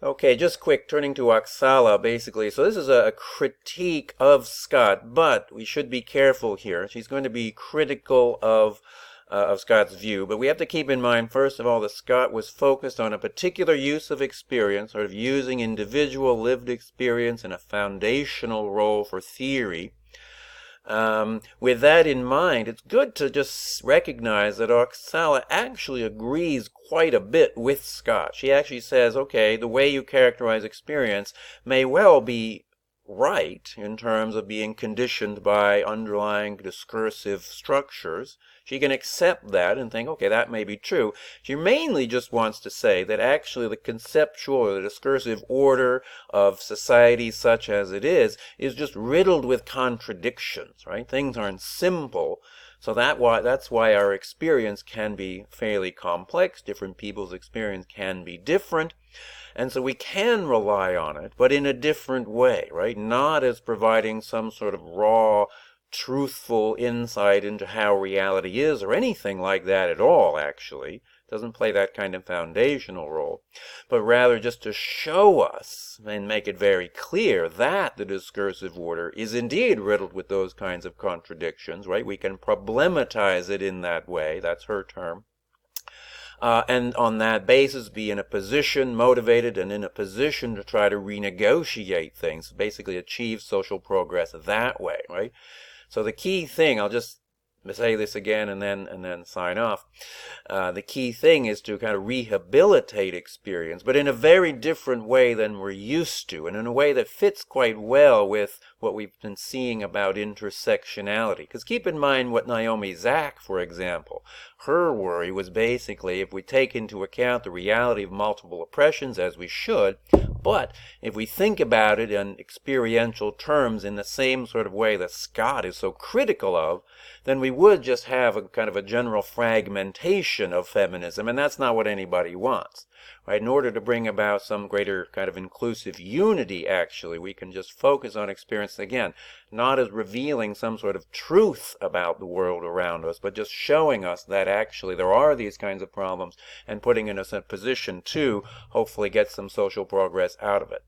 Okay, just quick, turning to Oksala, basically. So this is a critique of Scott, but we should be careful here. She's going to be critical of Scott's view, but we have to keep in mind, first of all, that Scott was focused on a particular use of experience, sort of using individual lived experience in a foundational role for theory. With that in mind, it's good to just recognize that Oksala actually agrees quite a bit with Scott. She actually says, okay, the way you characterize experience may well be right in terms of being conditioned by underlying discursive structures. She can accept that and think, okay, that may be true. She mainly just wants to say that actually the conceptual or the discursive order of society such as it is just riddled with contradictions, right? Things aren't simple. So that's why our experience can be fairly complex. Different people's experience can be different. And so we can rely on it, but in a different way, right? Not as providing some sort of raw, truthful insight into how reality is or anything like that at all, actually. It doesn't play that kind of foundational role, but rather just to show us and make it very clear that the discursive order is indeed riddled with those kinds of contradictions, right? We can problematize it in that way. That's her term. And on that basis be in a position, motivated and in a position to try to renegotiate things, basically achieve social progress that way, right? So the key thing, I'll just say this again and then sign off. The key thing is to kind of rehabilitate experience, but in a very different way than we're used to, and in a way that fits quite well with what we've been seeing about intersectionality. Because keep in mind what Naomi Zak, for example, her worry was basically if we take into account the reality of multiple oppressions, as we should, but if we think about it in experiential terms in the same sort of way that Scott is so critical of, then we would just have a kind of a general fragmentation of feminism, and that's not what anybody wants, right? In order to bring about some greater kind of inclusive unity, actually, we can just focus on experience again, not as revealing some sort of truth about the world around us, but just showing us that actually there are these kinds of problems and putting us in a position to hopefully get some social progress out of it.